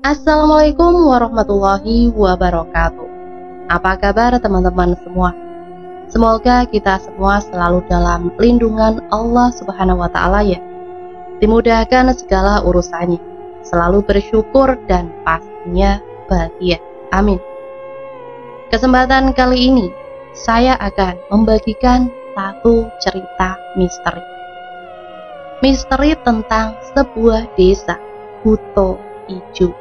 Assalamualaikum warahmatullahi wabarakatuh. Apa kabar teman-teman semua? Semoga kita semua selalu dalam lindungan Allah Subhanahu wa Ta'ala ya. Dimudahkan segala urusannya, selalu bersyukur dan pastinya bahagia. Amin. Kesempatan kali ini saya akan membagikan satu cerita misteri. Misteri tentang sebuah desa Buto Ijo.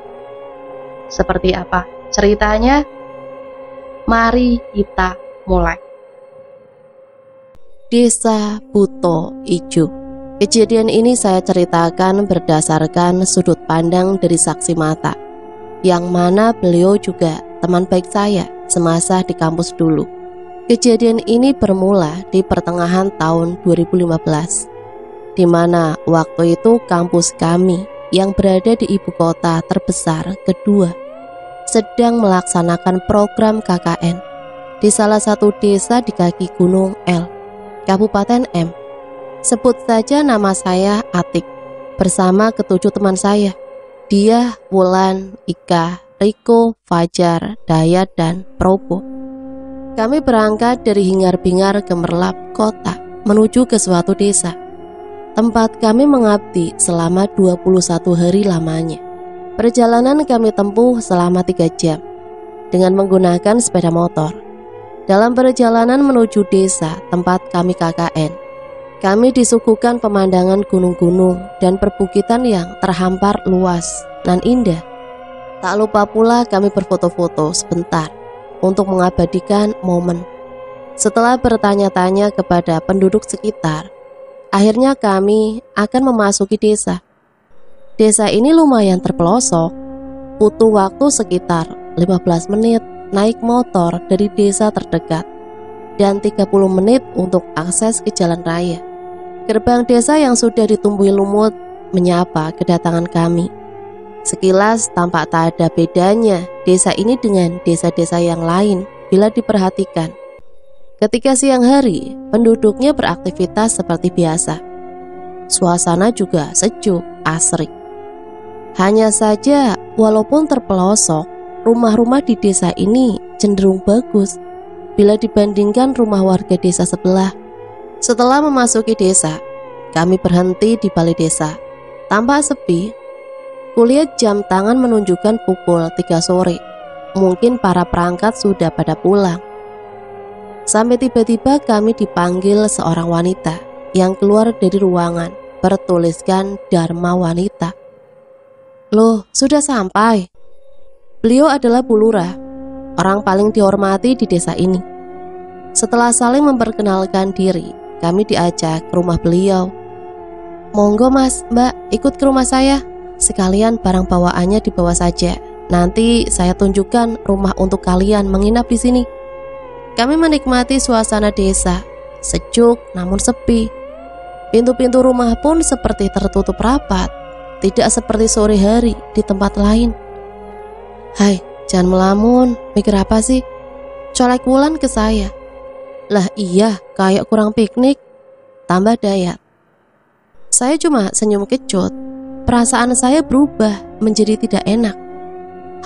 Seperti apa ceritanya? Mari kita mulai. Desa Buto Ijo. Kejadian ini saya ceritakan berdasarkan sudut pandang dari saksi mata, yang mana beliau juga teman baik saya semasa di kampus dulu. Kejadian ini bermula di pertengahan tahun 2015, di mana waktu itu kampus kami yang berada di ibu kota terbesar kedua sedang melaksanakan program KKN di salah satu desa di kaki Gunung L, Kabupaten M. Sebut saja nama saya Atik, bersama ketujuh teman saya, Dia, Wulan, Ika, Riko, Fajar, Dayat, dan Probo. Kami berangkat dari hingar-bingar gemerlap kota menuju ke suatu desa, tempat kami mengabdi selama 21 hari lamanya. Perjalanan kami tempuh selama 3 jam dengan menggunakan sepeda motor. Dalam perjalanan menuju desa tempat kami KKN, kami disuguhkan pemandangan gunung-gunung dan perbukitan yang terhampar luas dan indah. Tak lupa pula kami berfoto-foto sebentar untuk mengabadikan momen. Setelah bertanya-tanya kepada penduduk sekitar, akhirnya kami akan memasuki desa. Desa ini lumayan terpelosok, butuh waktu sekitar 15 menit naik motor dari desa terdekat dan 30 menit untuk akses ke jalan raya. Gerbang desa yang sudah ditumbuhi lumut menyapa kedatangan kami. Sekilas tampak tak ada bedanya desa ini dengan desa-desa yang lain bila diperhatikan. Ketika siang hari, penduduknya beraktivitas seperti biasa. Suasana juga sejuk, asri. Hanya saja, walaupun terpelosok, rumah-rumah di desa ini cenderung bagus bila dibandingkan rumah warga desa sebelah. Setelah memasuki desa, kami berhenti di balai desa. Tampak sepi. Kulihat jam tangan menunjukkan pukul 3 sore. Mungkin para perangkat sudah pada pulang. Sampai tiba-tiba kami dipanggil seorang wanita yang keluar dari ruangan bertuliskan Dharma Wanita. Loh, sudah sampai? Beliau adalah Bu Lurah, orang paling dihormati di desa ini. Setelah saling memperkenalkan diri, kami diajak ke rumah beliau. Monggo mas, mbak, ikut ke rumah saya. Sekalian barang bawaannya dibawa saja. Nanti saya tunjukkan rumah untuk kalian menginap di sini. Kami menikmati suasana desa, sejuk namun sepi. Pintu-pintu rumah pun seperti tertutup rapat, tidak seperti sore hari di tempat lain. Hai, jangan melamun, mikir apa sih? Colek Wulan ke saya. Lah iya, kayak kurang piknik, tambah Dayat. Saya cuma senyum kecut. Perasaan saya berubah menjadi tidak enak.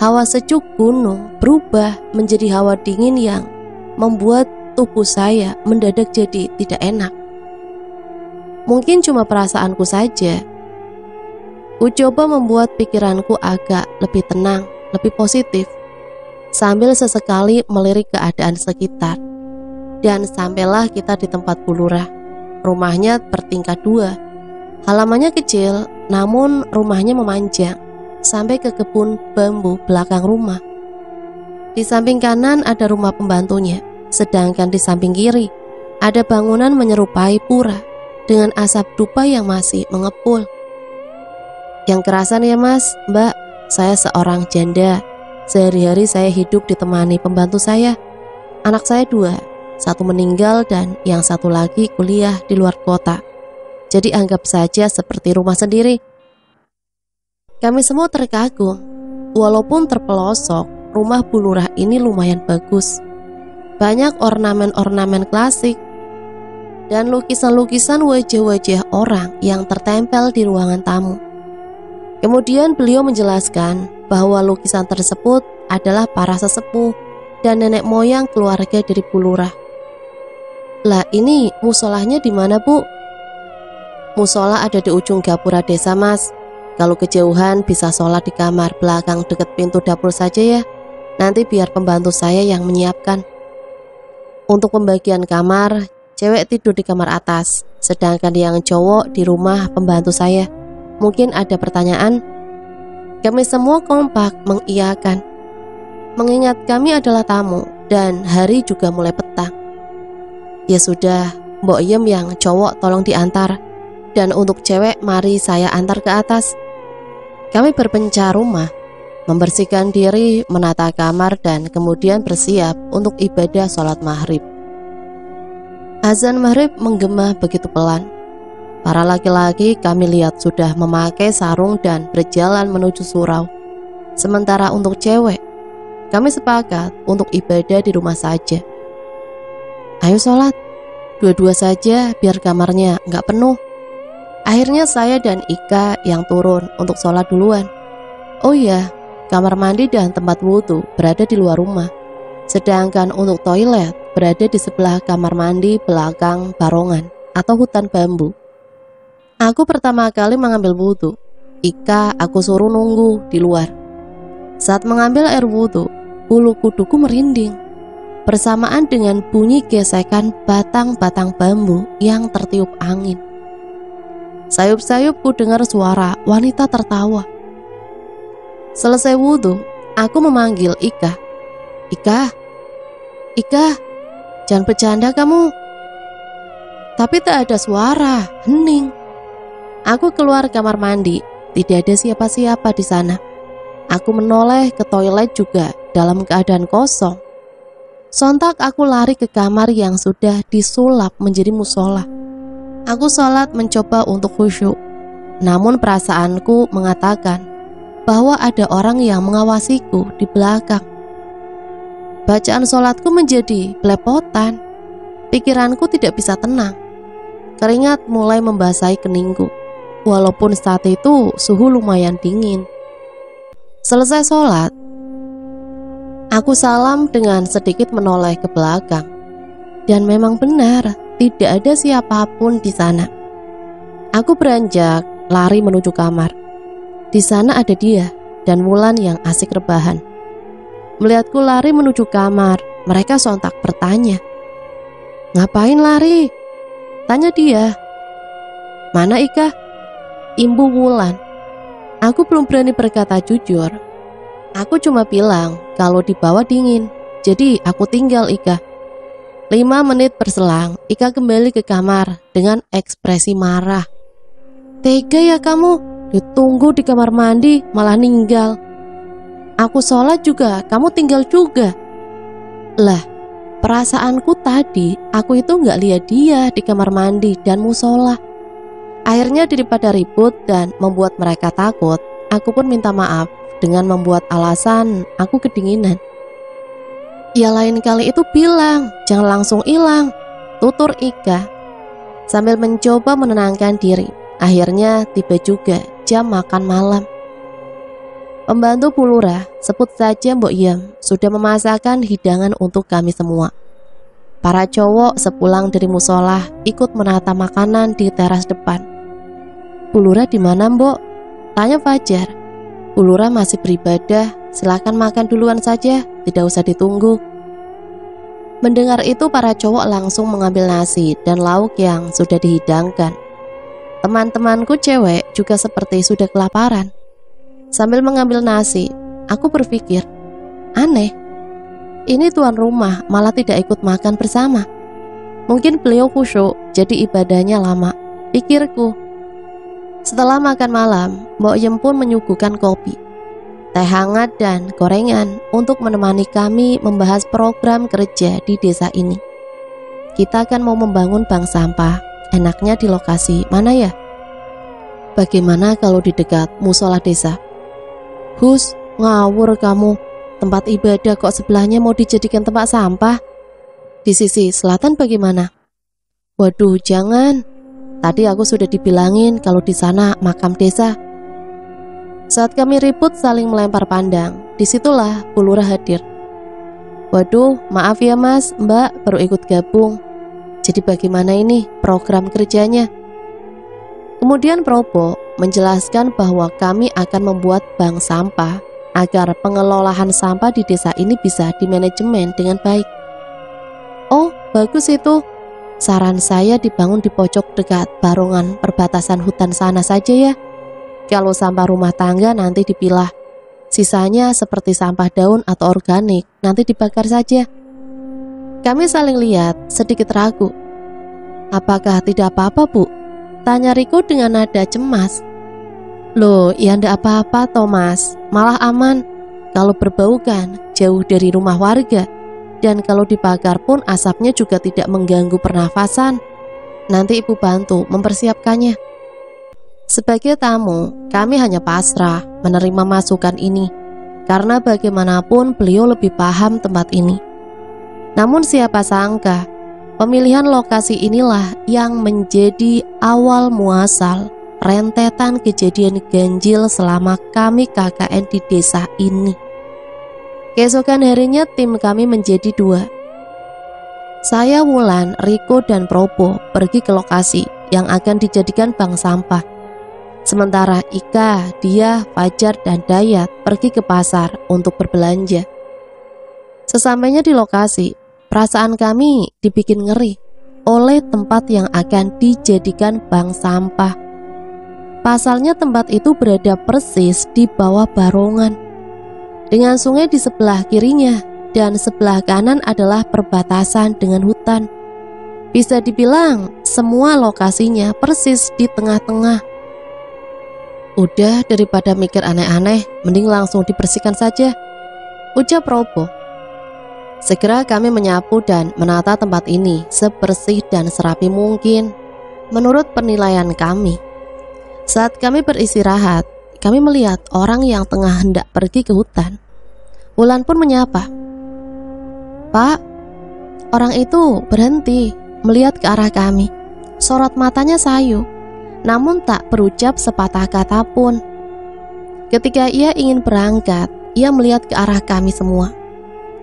Hawa sejuk gunung berubah menjadi hawa dingin yang membuat tubuh saya mendadak jadi tidak enak. Mungkin cuma perasaanku saja. Ku coba membuat pikiranku agak lebih tenang, lebih positif, sambil sesekali melirik keadaan sekitar. Dan sampailah kita di tempat Bu Lurah. Rumahnya bertingkat 2. Halamannya kecil, namun rumahnya memanjang sampai ke kebun bambu belakang rumah. Di samping kanan ada rumah pembantunya, sedangkan di samping kiri ada bangunan menyerupai pura dengan asap dupa yang masih mengepul. Yang kerasan ya mas, mbak, saya seorang janda. Sehari-hari saya hidup ditemani pembantu saya. Anak saya 2, satu meninggal dan yang satu lagi kuliah di luar kota. Jadi anggap saja seperti rumah sendiri. Kami semua terkagum. Walaupun terpelosok, rumah Bu Lurah ini lumayan bagus. Banyak ornamen-ornamen klasik dan lukisan-lukisan wajah-wajah orang yang tertempel di ruangan tamu. Kemudian beliau menjelaskan bahwa lukisan tersebut adalah para sesepuh dan nenek moyang keluarga dari Bu Lurah. Lah, ini musolahnya di mana, Bu? Musola ada di ujung gapura desa, Mas. Kalau kejauhan bisa sholat di kamar belakang dekat pintu dapur saja ya. Nanti biar pembantu saya yang menyiapkan. Untuk pembagian kamar, cewek tidur di kamar atas, sedangkan yang cowok di rumah pembantu saya. Mungkin ada pertanyaan? Kami semua kompak mengiyakan. Mengingat kami adalah tamu dan hari juga mulai petang. Ya sudah, Mbok Yem yang cowok tolong diantar. Dan untuk cewek mari saya antar ke atas. Kami berpencar rumah, membersihkan diri, menata kamar dan kemudian bersiap untuk ibadah sholat maghrib. Azan maghrib menggema begitu pelan. Para laki-laki kami lihat sudah memakai sarung dan berjalan menuju surau. Sementara untuk cewek, kami sepakat untuk ibadah di rumah saja. Ayo sholat, dua-dua saja biar kamarnya nggak penuh. Akhirnya saya dan Ika yang turun untuk sholat duluan. Oh iya, kamar mandi dan tempat wudhu berada di luar rumah. Sedangkan untuk toilet berada di sebelah kamar mandi belakang barongan atau hutan bambu. Aku pertama kali mengambil wudhu. Ika aku suruh nunggu di luar. Saat mengambil air wudhu, bulu kuduku merinding bersamaan dengan bunyi gesekan batang-batang bambu yang tertiup angin. Sayup-sayup ku dengar suara wanita tertawa. Selesai wudhu, aku memanggil Ika. Ika, Ika, jangan bercanda kamu. Tapi tak ada suara, hening. Aku keluar kamar mandi, tidak ada siapa-siapa di sana. Aku menoleh ke toilet juga dalam keadaan kosong. Sontak aku lari ke kamar yang sudah disulap menjadi musola. Aku sholat mencoba untuk khusyuk, namun perasaanku mengatakan bahwa ada orang yang mengawasiku di belakang. Bacaan sholatku menjadi belepotan, pikiranku tidak bisa tenang. Keringat mulai membasahi keningku, walaupun saat itu suhu lumayan dingin. Selesai sholat, aku salam dengan sedikit menoleh ke belakang, dan memang benar, tidak ada siapapun di sana. Aku beranjak lari menuju kamar. Di sana ada dia dan Wulan yang asik rebahan. Melihatku lari menuju kamar, mereka sontak bertanya, "Ngapain lari?" Tanya dia. "Mana Ika?" Imbu Wulan. Aku belum berani berkata jujur. Aku cuma bilang kalau di bawah dingin, jadi aku tinggal Ika. 5 menit berselang, Ika kembali ke kamar dengan ekspresi marah. "Tega ya kamu, ditunggu di kamar mandi malah ninggal. Aku sholat juga, kamu tinggal juga." Lah, perasaanku tadi, aku itu gak lihat dia di kamar mandi dan musola. Akhirnya daripada ribut dan membuat mereka takut, aku pun minta maaf dengan membuat alasan aku kedinginan. Ya lain kali itu bilang, jangan langsung hilang, tutur Ika sambil mencoba menenangkan diri. Akhirnya tiba juga jam makan malam. Pembantu Bu Lurah, sebut saja Mbok Yem, sudah memasakkan hidangan untuk kami semua. Para cowok sepulang dari musola ikut menata makanan di teras depan. "Bu Lurah di mana, Mbok?" tanya Fajar. "Bu Lurah masih beribadah, silakan makan duluan saja, tidak usah ditunggu." Mendengar itu para cowok langsung mengambil nasi dan lauk yang sudah dihidangkan. Teman-temanku cewek juga seperti sudah kelaparan. Sambil mengambil nasi, aku berpikir, aneh, ini tuan rumah malah tidak ikut makan bersama. Mungkin beliau khusyuk, jadi ibadahnya lama, pikirku. Setelah makan malam, Mbok Yem pun menyuguhkan kopi, teh hangat dan gorengan untuk menemani kami membahas program kerja di desa ini. Kita kan mau membangun bank sampah, enaknya di lokasi mana ya? Bagaimana kalau di dekat musola desa? Hus, ngawur kamu, tempat ibadah kok sebelahnya mau dijadikan tempat sampah? Di sisi selatan bagaimana? Waduh, jangan. Tadi aku sudah dibilangin kalau di sana makam desa. Saat kami ribut saling melempar pandang, disitulah Bu Lurah hadir. Waduh, maaf ya Mas, Mbak baru ikut gabung. Jadi bagaimana ini program kerjanya? Kemudian Probo menjelaskan bahwa kami akan membuat bank sampah agar pengelolaan sampah di desa ini bisa dimanajemen dengan baik. Oh, bagus itu. Saran saya dibangun di pojok dekat barongan perbatasan hutan sana saja ya. Kalau sampah rumah tangga nanti dipilah. Sisanya seperti sampah daun atau organik nanti dibakar saja. Kami saling lihat, sedikit ragu. Apakah tidak apa-apa, Bu? Tanya Riko dengan nada cemas. Loh, ya ndak apa-apa Thomas, malah aman. Kalau berbau kan jauh dari rumah warga. Dan kalau dibakar pun asapnya juga tidak mengganggu pernafasan. Nanti Ibu bantu mempersiapkannya. Sebagai tamu, kami hanya pasrah menerima masukan ini, karena bagaimanapun beliau lebih paham tempat ini. Namun siapa sangka, pemilihan lokasi inilah yang menjadi awal muasal rentetan kejadian ganjil selama kami KKN di desa ini. Keesokan harinya tim kami menjadi 2. Saya, Wulan, Riko, dan Probo pergi ke lokasi yang akan dijadikan bank sampah. Sementara Ika, Dia, Fajar, dan Dayat pergi ke pasar untuk berbelanja. Sesampainya di lokasi, perasaan kami dibikin ngeri oleh tempat yang akan dijadikan bank sampah. Pasalnya tempat itu berada persis di bawah barongan, dengan sungai di sebelah kirinya, dan sebelah kanan adalah perbatasan dengan hutan. Bisa dibilang semua lokasinya persis di tengah-tengah. Udah, daripada mikir aneh-aneh, mending langsung dibersihkan saja, ucap Probo. Segera kami menyapu dan menata tempat ini sebersih dan serapi mungkin menurut penilaian kami. Saat kami beristirahat, kami melihat orang yang tengah hendak pergi ke hutan. Wulan pun menyapa. Pak, orang itu berhenti melihat ke arah kami. Sorot matanya sayu, namun tak berucap sepatah kata pun. Ketika ia ingin berangkat, ia melihat ke arah kami semua.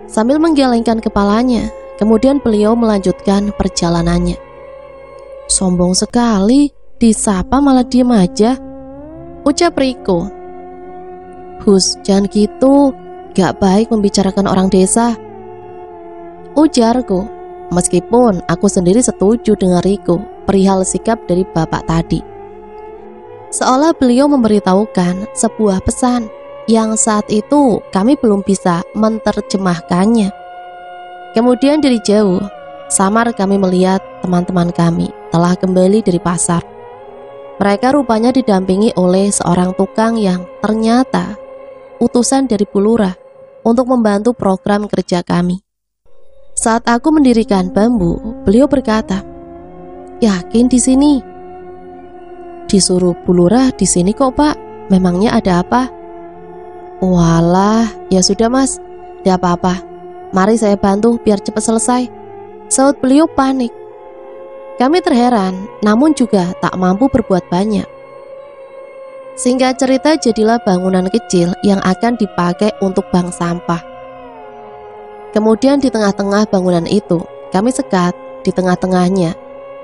Sambil menggelengkan kepalanya, kemudian beliau melanjutkan perjalanannya. Sombong sekali, disapa malah diem aja, ucap Riko. Hus, jangan gitu, gak baik membicarakan orang desa, ujarku. Meskipun aku sendiri setuju dengan Riko perihal sikap dari bapak tadi. Seolah beliau memberitahukan sebuah pesan yang saat itu kami belum bisa menerjemahkannya. Kemudian dari jauh, samar kami melihat teman-teman kami telah kembali dari pasar. Mereka rupanya didampingi oleh seorang tukang yang ternyata utusan dari Bu Lurah untuk membantu program kerja kami. Saat aku mendirikan bambu, beliau berkata, "Yakin di sini?" Disuruh Bu Lurah di sini kok, Pak. Memangnya ada apa? Walah, ya sudah Mas, tidak apa-apa. Mari saya bantu biar cepat selesai, saut beliau panik. Kami terheran, namun juga tak mampu berbuat banyak. Singkat cerita, jadilah bangunan kecil yang akan dipakai untuk bank sampah. Kemudian di tengah-tengah bangunan itu, kami sekat di tengah-tengahnya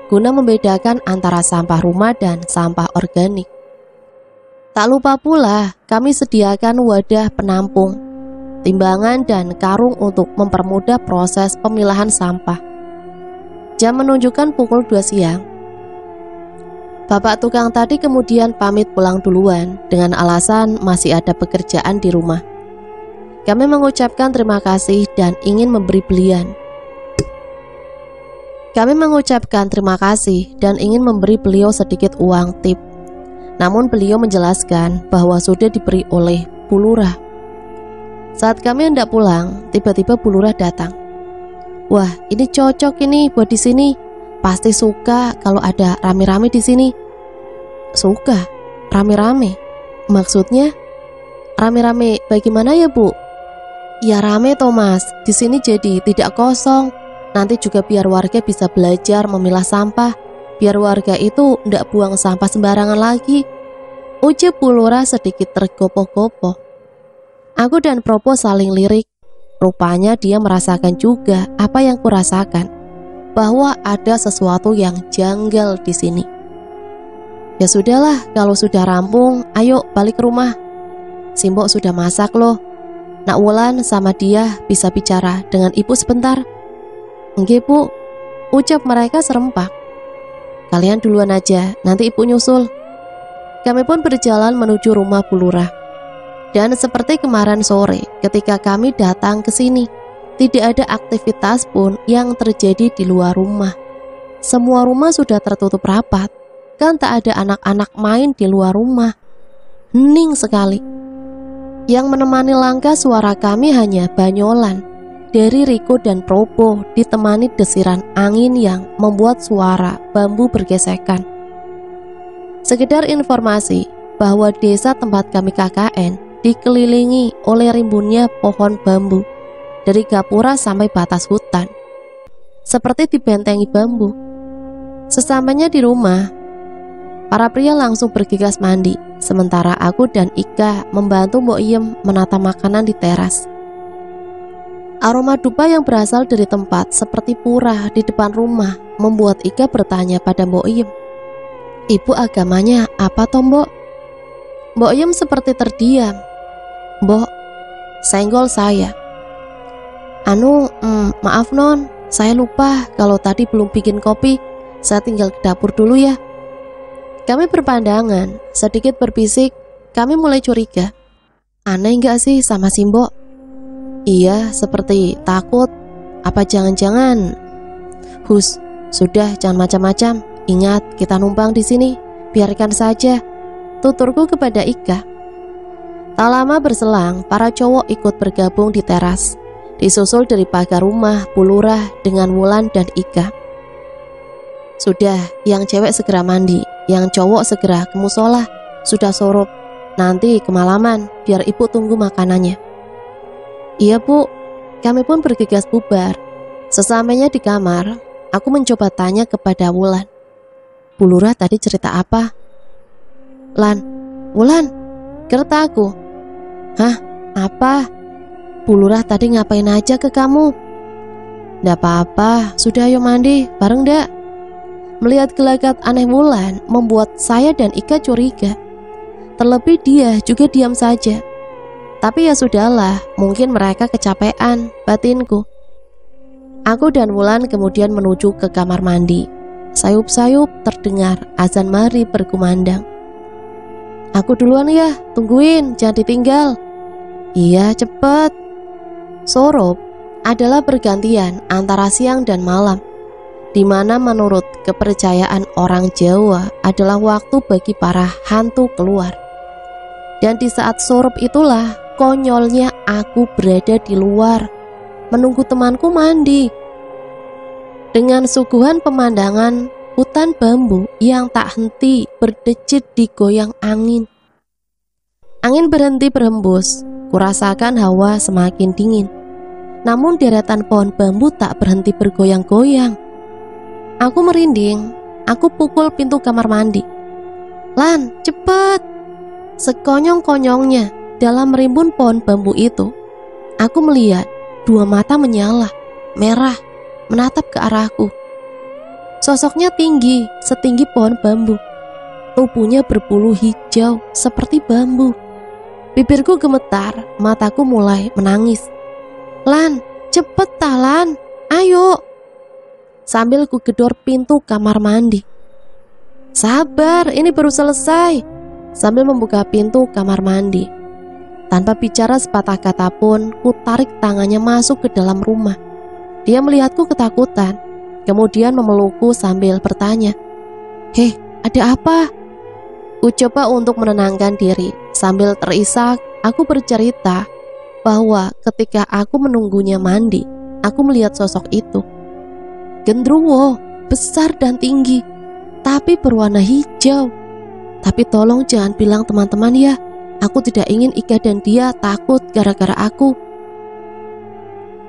guna membedakan antara sampah rumah dan sampah organik. Tak lupa pula kami sediakan wadah penampung, timbangan dan karung untuk mempermudah proses pemilahan sampah. Jam menunjukkan pukul 2 siang. Bapak tukang tadi kemudian pamit pulang duluan dengan alasan masih ada pekerjaan di rumah. Kami mengucapkan terima kasih dan ingin memberi belian. Beliau sedikit uang tip. Namun beliau menjelaskan bahwa sudah diberi oleh Bu Lurah. Saat kami hendak pulang, tiba-tiba Bu Lurah datang. Wah, ini cocok ini buat di sini. Pasti suka kalau ada rame-rame di sini. Suka? Rame-rame? Maksudnya? Rame-rame bagaimana ya, Bu? Ya rame Thomas, di sini jadi tidak kosong. Nanti juga biar warga bisa belajar memilah sampah, biar warga itu ndak buang sampah sembarangan lagi. Ucap Bu Lurah sedikit tergopoh-gopoh. Aku dan Propo saling lirik. Rupanya dia merasakan juga apa yang kurasakan, bahwa ada sesuatu yang janggal di sini. Ya sudahlah, kalau sudah rampung, ayo balik ke rumah. Simbok sudah masak loh. Nak Wulan sama dia bisa bicara dengan ibu sebentar. Nggih Bu, ucap mereka serempak. Kalian duluan aja, nanti ibu nyusul. Kami pun berjalan menuju rumah Bu Lurah. Dan seperti kemarin sore ketika kami datang ke sini, tidak ada aktivitas pun yang terjadi di luar rumah. Semua rumah sudah tertutup rapat, kan tak ada anak-anak main di luar rumah. Hening sekali. Yang menemani langkah suara kami hanya banyolan dari Riko dan Propo, ditemani desiran angin yang membuat suara bambu bergesekan. Sekedar informasi bahwa desa tempat kami KKN dikelilingi oleh rimbunnya pohon bambu dari gapura sampai batas hutan, seperti dibentengi bambu. Sesampainya di rumah, para pria langsung bergegas mandi, sementara aku dan Ika membantu Mbok Iem menata makanan di teras. Aroma dupa yang berasal dari tempat seperti pura di depan rumah membuat Ika bertanya pada Mbok Iem, "Ibu agamanya apa toh, Mbok?" Mbok Iem seperti terdiam. "Mbok," senggol saya. Maaf non, saya lupa kalau tadi belum bikin kopi. Saya tinggal ke dapur dulu ya." Kami berpandangan, sedikit berbisik. Kami mulai curiga. Aneh gak sih sama si Mbok? Iya, seperti takut. Apa jangan-jangan? Hus, sudah jangan macam-macam. Ingat, kita numpang di sini. Biarkan saja, tuturku kepada Ika. Tak lama berselang, para cowok ikut bergabung di teras, disusul dari pagar rumah Bu Lurah dengan Wulan dan Ika. Sudah, yang cewek segera mandi, yang cowok segera ke musola. Sudah sore, nanti kemalaman, biar ibu tunggu makanannya. Iya Bu, kami pun bergegas bubar. Sesampainya di kamar, aku mencoba tanya kepada Wulan, "Bu Lurah tadi cerita apa?" "Lan, Wulan, gerta aku." "Hah, apa? Bu Lurah tadi ngapain aja ke kamu?" "Nggak apa-apa, sudah ayo mandi, bareng dak?" Melihat gelagat aneh Wulan membuat saya dan Ika curiga. Terlebih dia juga diam saja. Tapi ya sudahlah, mungkin mereka kecapean, batinku. Aku dan Wulan kemudian menuju ke kamar mandi. Sayup-sayup terdengar azan maghrib berkumandang. "Aku duluan ya, tungguin, jangan ditinggal." "Iya, cepet." Sorop adalah pergantian antara siang dan malam, di mana menurut kepercayaan orang Jawa adalah waktu bagi para hantu keluar. Dan di saat sorop itulah konyolnya aku berada di luar, menunggu temanku mandi. Dengan suguhan pemandangan hutan bambu yang tak henti berdecit digoyang angin. Angin berhenti berhembus, kurasakan hawa semakin dingin. Namun deretan pohon bambu tak berhenti bergoyang-goyang. Aku merinding, aku pukul pintu kamar mandi. "Lan, cepet!" Sekonyong-konyongnya dalam rimbun pohon bambu itu, aku melihat dua mata menyala, merah, menatap ke arahku. Sosoknya tinggi, setinggi pohon bambu. Tubuhnya berbulu hijau seperti bambu. Bibirku gemetar, mataku mulai menangis. "Lan, cepet Lan, ayo!" Sambil ku gedor pintu kamar mandi. "Sabar, ini baru selesai." Sambil membuka pintu kamar mandi, tanpa bicara sepatah kata pun, ku tarik tangannya masuk ke dalam rumah. Dia melihatku ketakutan, kemudian memelukku sambil bertanya, "Heh, ada apa?" Ku coba untuk menenangkan diri. Sambil terisak, aku bercerita bahwa ketika aku menunggunya mandi, aku melihat sosok itu. Gendruwo, besar dan tinggi, tapi berwarna hijau. Tapi tolong jangan bilang teman-teman ya, aku tidak ingin Ika dan dia takut gara-gara aku.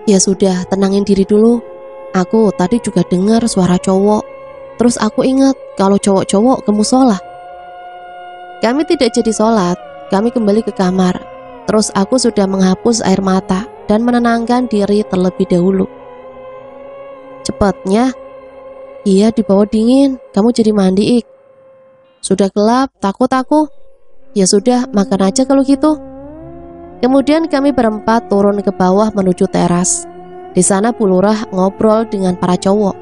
Ya sudah, tenangin diri dulu. Aku tadi juga dengar suara cowok. Terus aku ingat kalau cowok-cowok ke musola. Kami tidak jadi sholat, kami kembali ke kamar. Terus aku sudah menghapus air mata dan menenangkan diri terlebih dahulu. Cepatnya, iya di bawah dingin, kamu jadi mandi Ik. Sudah gelap, takut aku. Ya sudah, makan aja kalau gitu. Kemudian kami berempat turun ke bawah menuju teras. Di sana Bu Lurah ngobrol dengan para cowok.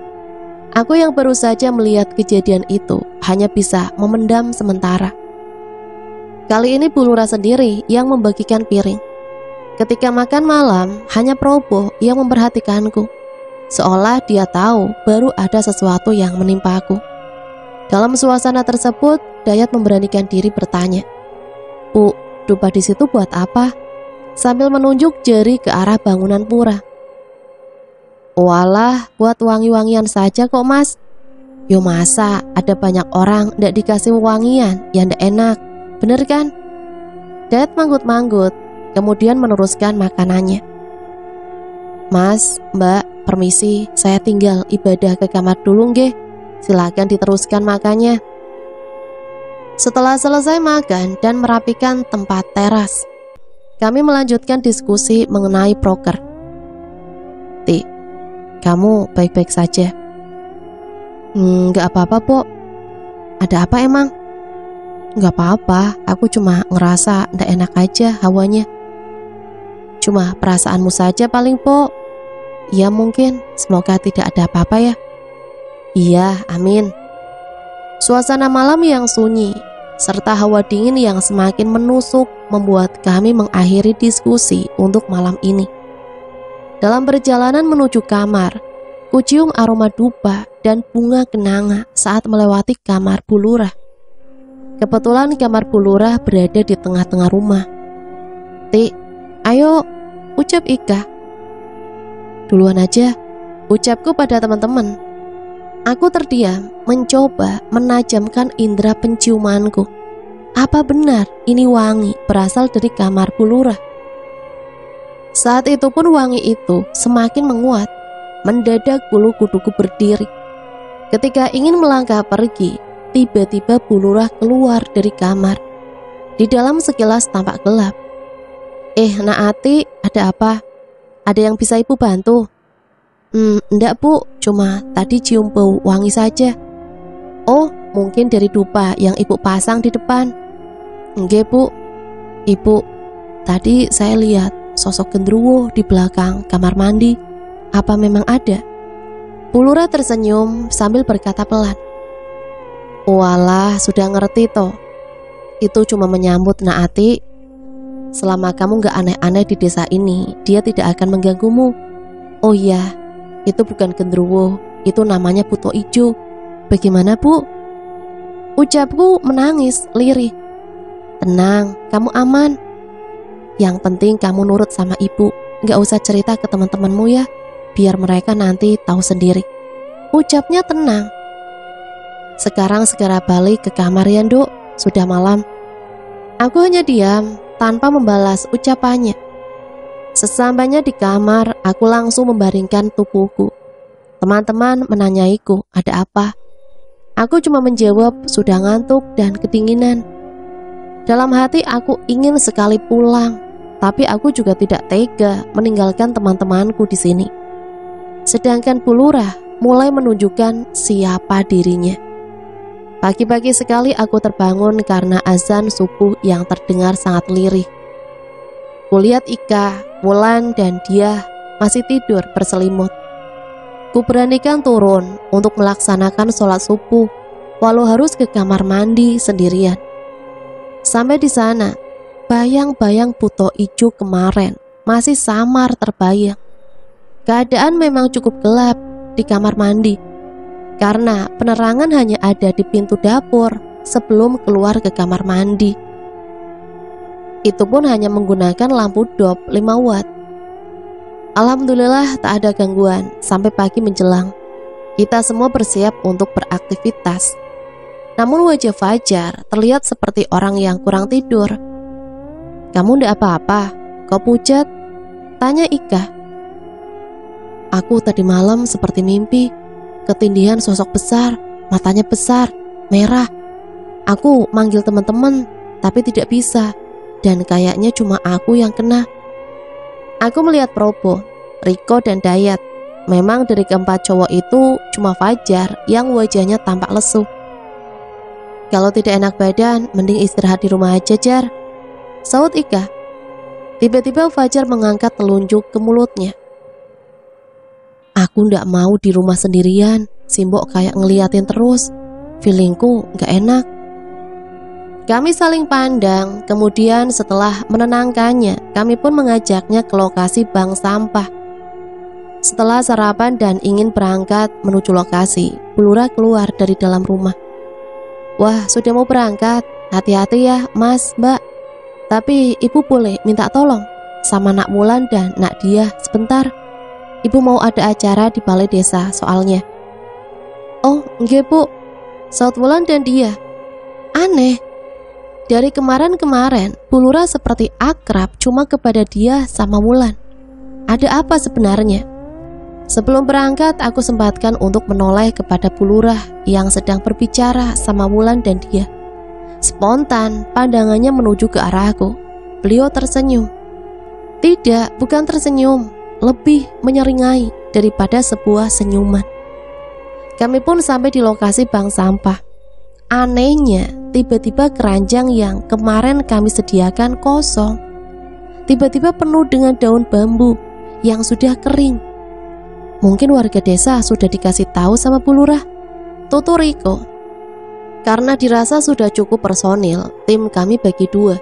Aku yang baru saja melihat kejadian itu hanya bisa memendam sementara. Kali ini Bu Lurah sendiri yang membagikan piring. Ketika makan malam, hanya Probo yang memperhatikanku. Seolah dia tahu baru ada sesuatu yang menimpa aku. Dalam suasana tersebut, Dayat memberanikan diri bertanya, "Bu, dupa di situ buat apa?" Sambil menunjuk jari ke arah bangunan pura. "Walah, buat wangi-wangian saja kok Mas." "Yo masa ada banyak orang ndak dikasih wangian, ya ndak enak. Bener kan?" Dayat manggut-manggut, kemudian meneruskan makanannya. "Mas, Mbak, permisi, saya tinggal ibadah ke kamar dulu nggih. Silakan diteruskan makannya." Setelah selesai makan dan merapikan tempat teras, kami melanjutkan diskusi mengenai proker. "Ti, kamu baik-baik saja?" "Nggak apa-apa, Pok." "Ada apa emang?" "Nggak apa-apa, aku cuma ngerasa ndak enak aja hawanya." "Cuma perasaanmu saja paling, Pok." "Iya mungkin, semoga tidak ada apa-apa ya." "Iya, amin." Suasana malam yang sunyi serta hawa dingin yang semakin menusuk membuat kami mengakhiri diskusi untuk malam ini. Dalam perjalanan menuju kamar, kucium aroma dupa dan bunga kenanga saat melewati kamar Bu Lurah. Kebetulan kamar Bu Lurah berada di tengah-tengah rumah. "Ti, ayo," ucap Ika. "Duluan aja," ucapku pada teman-teman. Aku terdiam, mencoba menajamkan indera penciumanku. Apa benar ini wangi berasal dari kamar Bu Lurah? Saat itu pun wangi itu semakin menguat. Mendadak bulu kuduku berdiri. Ketika ingin melangkah pergi, tiba-tiba Bu Lurah keluar dari kamar. Di dalam sekilas tampak gelap. Nak Ati, ada apa? Ada yang bisa Ibu bantu?" Enggak Bu, cuma tadi cium bau wangi saja." "Oh, mungkin dari dupa yang Ibu pasang di depan." "Enggak Bu, Ibu, tadi saya lihat sosok genderuwo di belakang kamar mandi. Apa memang ada?" Bu Lurah tersenyum sambil berkata pelan, "Walah, sudah ngerti toh. Itu cuma menyambut Naati. Selama kamu gak aneh-aneh di desa ini, dia tidak akan mengganggumu. Oh iya, itu bukan genderuwo, itu namanya buto ijo." "Bagaimana Bu?" Ucapku menangis lirih. "Tenang, kamu aman. Yang penting kamu nurut sama Ibu. Gak usah cerita ke teman-temanmu ya, biar mereka nanti tahu sendiri." Ucapnya tenang. "Sekarang segera balik ke kamar ya Nduk, sudah malam." Aku hanya diam tanpa membalas ucapannya. Sesampainya di kamar, aku langsung membaringkan tubuhku. Teman-teman menanyaiku ada apa. Aku cuma menjawab sudah ngantuk dan kedinginan. Dalam hati aku ingin sekali pulang, tapi aku juga tidak tega meninggalkan teman-temanku di sini. Sedangkan Bu Lurah mulai menunjukkan siapa dirinya. Pagi-pagi sekali aku terbangun karena azan subuh yang terdengar sangat lirih. Kulihat Ika, Wulan, dan dia masih tidur berselimut. Kuberanikan turun untuk melaksanakan sholat subuh, walau harus ke kamar mandi sendirian. Sampai di sana, bayang-bayang buto ijo kemarin masih samar terbayang. Keadaan memang cukup gelap di kamar mandi, karena penerangan hanya ada di pintu dapur sebelum keluar ke kamar mandi. Itu pun hanya menggunakan lampu dop 5 watt. Alhamdulillah tak ada gangguan sampai pagi menjelang. Kita semua bersiap untuk beraktivitas. Namun wajah Fajar terlihat seperti orang yang kurang tidur. "Kamu ndak apa-apa? Kau pucat?" tanya Ika. "Aku tadi malam seperti mimpi. Ketindihan sosok besar, matanya besar, merah. Aku manggil teman-teman, tapi tidak bisa, dan kayaknya cuma aku yang kena. Aku melihat Probo, Riko, dan Dayat. Memang dari keempat cowok itu cuma Fajar yang wajahnya tampak lesu. Kalau tidak enak badan, mending istirahat di rumah aja, Jar, saut Ika. Tiba-tiba Fajar mengangkat telunjuk ke mulutnya. Aku ndak mau di rumah sendirian, Simbok kayak ngeliatin terus. Feelingku gak enak. Kami saling pandang, kemudian setelah menenangkannya, kami pun mengajaknya ke lokasi bank sampah. Setelah sarapan dan ingin berangkat menuju lokasi, Bu Lurah keluar dari dalam rumah. Wah, sudah mau berangkat, hati-hati ya Mas, Mbak. Tapi ibu boleh minta tolong sama Nak Wulan dan Nak Dia sebentar. Ibu mau ada acara di balai desa soalnya. Oh, nggih Bu, saut Wulan dan Dia. Aneh, dari kemarin-kemarin Bu Lurah seperti akrab cuma kepada Dia sama Wulan. Ada apa sebenarnya? Sebelum berangkat, aku sempatkan untuk menoleh kepada Bu Lurah yang sedang berbicara sama Wulan dan Dia. Spontan, pandangannya menuju ke arahku. Beliau tersenyum. Tidak, bukan tersenyum, lebih menyeringai daripada sebuah senyuman. Kami pun sampai di lokasi bank sampah. Anehnya, tiba-tiba keranjang yang kemarin kami sediakan kosong. Tiba-tiba penuh dengan daun bambu yang sudah kering. Mungkin warga desa sudah dikasih tahu sama Bu Lurah, tutur Riko. Karena dirasa sudah cukup personil, tim kami bagi dua.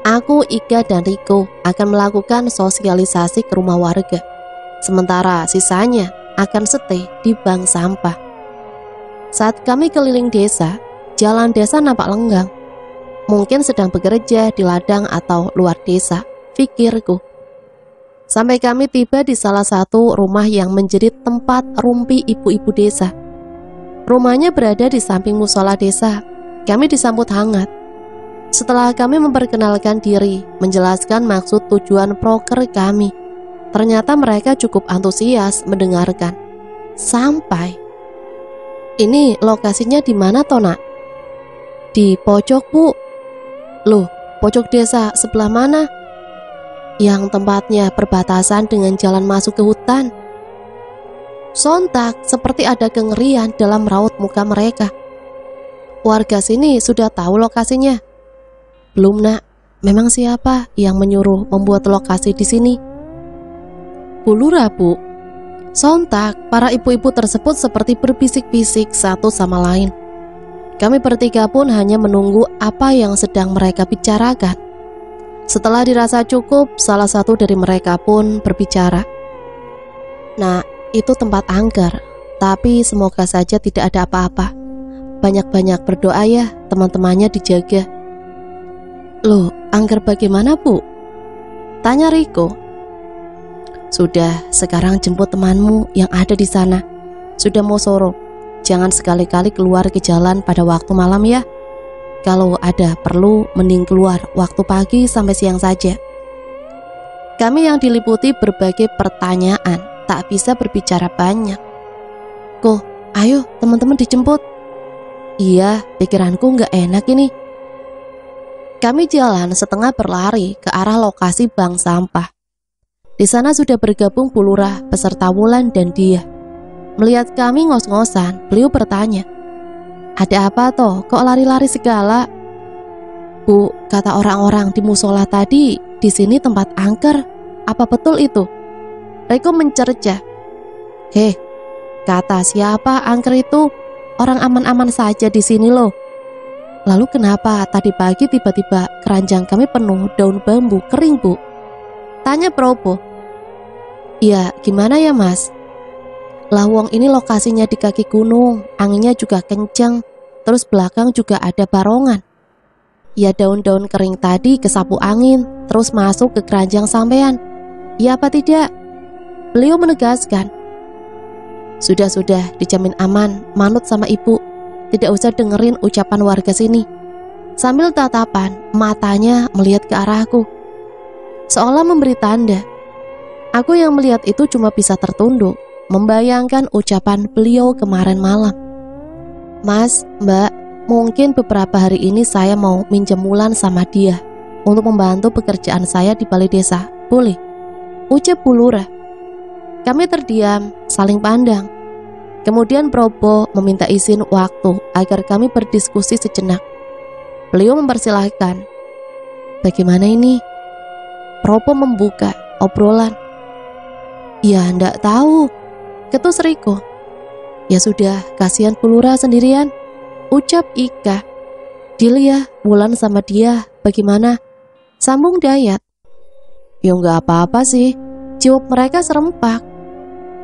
Aku, Ika, dan Riko akan melakukan sosialisasi ke rumah warga. Sementara sisanya akan stay di bank sampah. Saat kami keliling desa, jalan desa nampak lenggang. Mungkin sedang bekerja di ladang atau luar desa, pikirku. Sampai kami tiba di salah satu rumah yang menjadi tempat rumpi ibu-ibu desa. Rumahnya berada di samping musola desa. Kami disambut hangat. Setelah kami memperkenalkan diri, menjelaskan maksud tujuan proker kami, ternyata mereka cukup antusias mendengarkan. Sampai, ini lokasinya di mana toh, Nak? Di pojok, Bu. Loh, pojok desa sebelah mana? Yang tempatnya perbatasan dengan jalan masuk ke hutan. Sontak seperti ada kengerian dalam raut muka mereka. Warga sini sudah tahu lokasinya? Belum, Nak. Memang siapa yang menyuruh membuat lokasi di sini? Bu Lurah, Bu. Sontak para ibu-ibu tersebut seperti berbisik-bisik satu sama lain. Kami bertiga pun hanya menunggu apa yang sedang mereka bicarakan. Setelah dirasa cukup, salah satu dari mereka pun berbicara. Nah, itu tempat angker, tapi semoga saja tidak ada apa-apa. Banyak-banyak berdoa ya, teman-temannya dijaga. Loh, angker bagaimana, Bu? Tanya Riko. Sudah, sekarang jemput temanmu yang ada di sana. Sudah mau sore. Jangan sekali-kali keluar ke jalan pada waktu malam ya. Kalau ada perlu, mending keluar waktu pagi sampai siang saja. Kami yang diliputi berbagai pertanyaan, tak bisa berbicara banyak. Kok, ayo teman-teman dijemput. Iya, pikiranku nggak enak ini. Kami jalan setengah berlari ke arah lokasi bank sampah. Di sana sudah bergabung Bu Lurah beserta Wulan dan Dia. Melihat kami ngos-ngosan, beliau bertanya, ada apa toh? Kok lari-lari segala? Bu, kata orang-orang di musola tadi, di sini tempat angker. Apa betul itu? Riko mencerca. Heh, kata siapa angker itu? Orang aman-aman saja di sini loh. Lalu kenapa tadi pagi tiba-tiba keranjang kami penuh daun bambu kering, Bu? Tanya Probo. Ya, gimana ya, Mas? Lawang ini lokasinya di kaki gunung, anginnya juga kencang, terus belakang juga ada barongan. Ya, daun-daun kering tadi kesapu angin, terus masuk ke keranjang sampean. Ya apa tidak? Beliau menegaskan. Sudah, dijamin aman, manut sama ibu. Tidak usah dengerin ucapan warga sini. Sambil tatapan, matanya melihat ke arahku, seolah memberi tanda. Aku yang melihat itu cuma bisa tertunduk, membayangkan ucapan beliau kemarin malam. Mas, Mbak, mungkin beberapa hari ini saya mau minjem Wulan sama dia untuk membantu pekerjaan saya di balai desa. Boleh? Ucap Bu Lurah. Kami terdiam, saling pandang. Kemudian Probo meminta izin waktu agar kami berdiskusi sejenak. Beliau mempersilahkan. Bagaimana ini? Probo membuka obrolan. Ya, ndak tahu, ketus Riko. Ya sudah, kasihan Bu Lurah sendirian, ucap Ika. Dilia, Wulan sama dia, bagaimana? Sambung Dayat. Ya nggak apa-apa sih, jawab mereka serempak.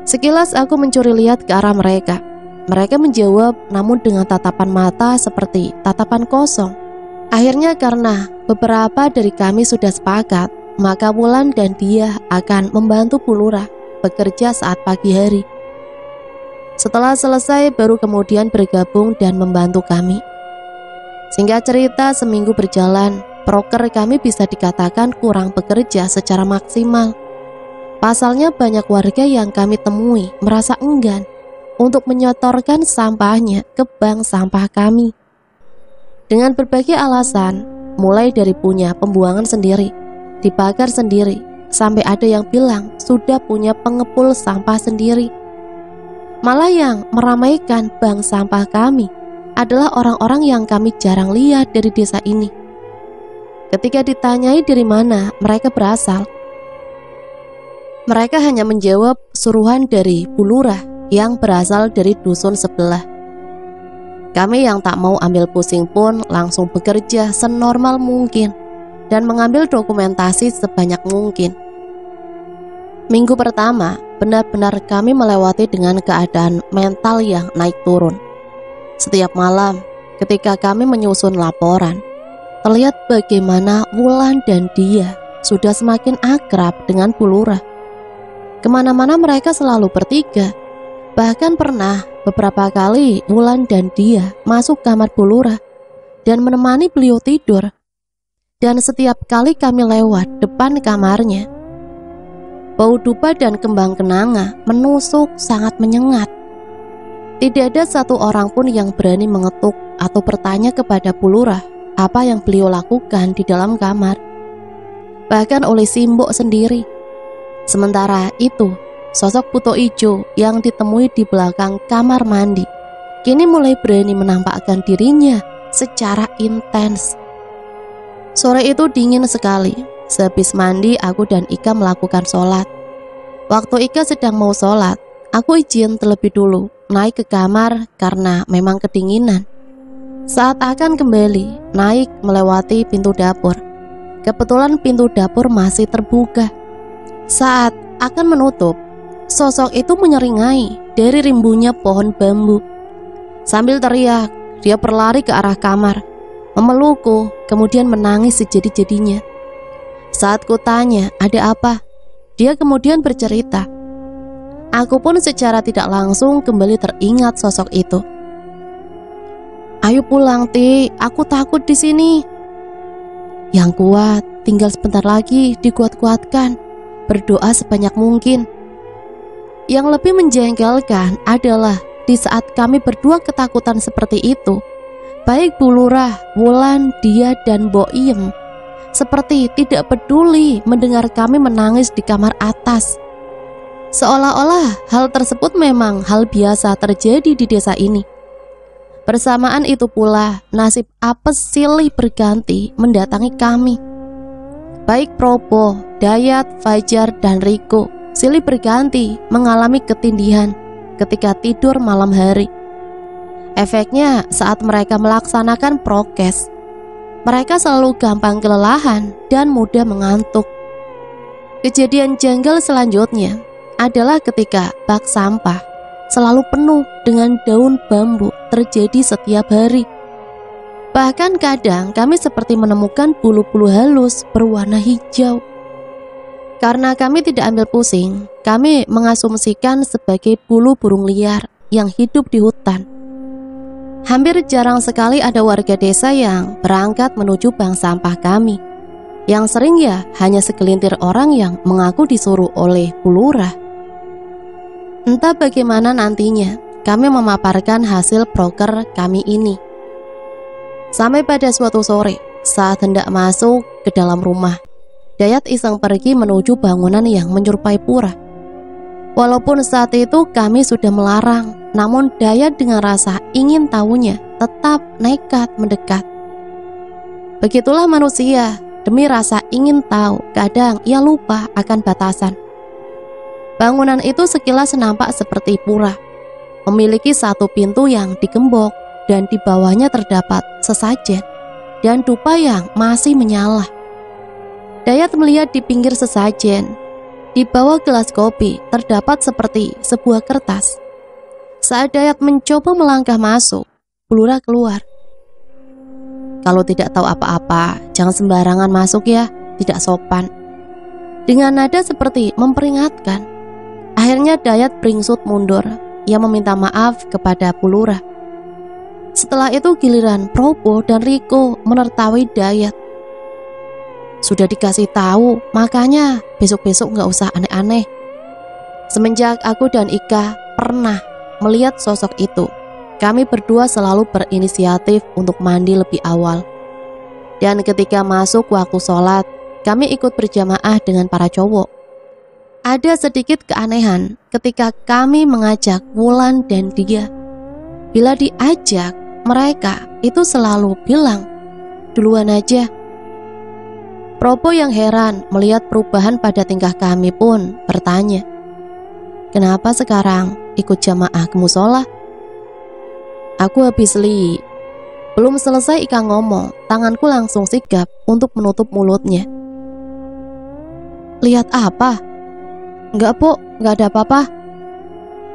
Sekilas aku mencuri lihat ke arah mereka. Mereka menjawab namun dengan tatapan mata seperti tatapan kosong. Akhirnya karena beberapa dari kami sudah sepakat, maka Wulan dan dia akan membantu Bu Lurah bekerja saat pagi hari. Setelah selesai baru kemudian bergabung dan membantu kami. Singkat cerita, seminggu berjalan, proker kami bisa dikatakan kurang bekerja secara maksimal. Pasalnya banyak warga yang kami temui merasa enggan untuk menyetorkan sampahnya ke bank sampah kami. Dengan berbagai alasan, mulai dari punya pembuangan sendiri, dibakar sendiri, sampai ada yang bilang sudah punya pengepul sampah sendiri. Malah yang meramaikan bank sampah kami adalah orang-orang yang kami jarang lihat dari desa ini. Ketika ditanyai dari mana mereka berasal, mereka hanya menjawab suruhan dari Bu Lurah yang berasal dari dusun sebelah. Kami yang tak mau ambil pusing pun langsung bekerja senormal mungkin dan mengambil dokumentasi sebanyak mungkin. Minggu pertama, benar-benar kami melewati dengan keadaan mental yang naik turun. Setiap malam, ketika kami menyusun laporan, terlihat bagaimana Wulan dan dia sudah semakin akrab dengan Bu Lurah. Kemana-mana mereka selalu bertiga. Bahkan pernah beberapa kali Wulan dan dia masuk kamar Bu Lurah dan menemani beliau tidur. Dan setiap kali kami lewat depan kamarnya, bau dupa dan kembang kenanga menusuk sangat menyengat. Tidak ada satu orang pun yang berani mengetuk atau bertanya kepada Bu Lurah apa yang beliau lakukan di dalam kamar. Bahkan oleh Simbok sendiri. Sementara itu, sosok Buto Ijo yang ditemui di belakang kamar mandi kini mulai berani menampakkan dirinya secara intens. Sore itu dingin sekali. Sehabis mandi, aku dan Ika melakukan sholat. Waktu Ika sedang mau sholat, aku izin terlebih dulu naik ke kamar karena memang kedinginan. Saat akan kembali, naik melewati pintu dapur. Kebetulan pintu dapur masih terbuka. Saat akan menutup, sosok itu menyeringai dari rimbunya pohon bambu. Sambil teriak, dia berlari ke arah kamar, memelukku, kemudian menangis sejadi-jadinya. Saat kutanya, ada apa? Dia kemudian bercerita. Aku pun secara tidak langsung kembali teringat sosok itu. Ayo pulang, Ti, aku takut di sini. Yang kuat, tinggal sebentar lagi, dikuat-kuatkan. Berdoa sebanyak mungkin. Yang lebih menjengkelkan adalah di saat kami berdua ketakutan seperti itu, baik Bu Lurah, Wulan, dia dan Mbok Iem seperti tidak peduli mendengar kami menangis di kamar atas. Seolah-olah hal tersebut memang hal biasa terjadi di desa ini. Bersamaan itu pula nasib apes silih berganti mendatangi kami. Baik Probo, Dayat, Fajar, dan Riko silih berganti mengalami ketindihan ketika tidur malam hari. Efeknya saat mereka melaksanakan prokes, mereka selalu gampang kelelahan dan mudah mengantuk. Kejadian janggal selanjutnya adalah ketika bak sampah selalu penuh dengan daun bambu terjadi setiap hari. Bahkan kadang kami seperti menemukan bulu-bulu halus berwarna hijau. Karena kami tidak ambil pusing, kami mengasumsikan sebagai bulu burung liar yang hidup di hutan. Hampir jarang sekali ada warga desa yang berangkat menuju bank sampah kami. Yang sering ya hanya segelintir orang yang mengaku disuruh oleh Bu Lurah. Entah bagaimana nantinya kami memaparkan hasil proker kami ini. Sampai pada suatu sore, saat hendak masuk ke dalam rumah, Dayat iseng pergi menuju bangunan yang menyerupai pura. Walaupun saat itu kami sudah melarang, namun Dayat dengan rasa ingin tahunya tetap nekat mendekat. Begitulah manusia, demi rasa ingin tahu, kadang ia lupa akan batasan. Bangunan itu sekilas nampak seperti pura, memiliki satu pintu yang digembok dan di bawahnya terdapat sesajen dan dupa yang masih menyala. Dayat melihat di pinggir sesajen, di bawah gelas kopi terdapat seperti sebuah kertas. Saat Dayat mencoba melangkah masuk, Bulura keluar. Kalau tidak tahu apa-apa, jangan sembarangan masuk ya, tidak sopan. Dengan nada seperti memperingatkan. Akhirnya Dayat beringsut mundur. Ia meminta maaf kepada Bulura. Setelah itu giliran Probo dan Riko menertawi Dayat. Sudah dikasih tahu, makanya besok-besok gak usah aneh-aneh. Semenjak aku dan Ika pernah melihat sosok itu, kami berdua selalu berinisiatif untuk mandi lebih awal. Dan ketika masuk waktu sholat, kami ikut berjamaah dengan para cowok. Ada sedikit keanehan ketika kami mengajak Wulan dan dia. Bila diajak, mereka itu selalu bilang, duluan aja. Probo yang heran melihat perubahan pada tingkah kami pun bertanya, kenapa sekarang ikut jamaah ke musola? Aku habis li. Belum selesai Ika ngomong, tanganku langsung sigap untuk menutup mulutnya. Lihat apa? Enggak, Po, enggak ada apa-apa.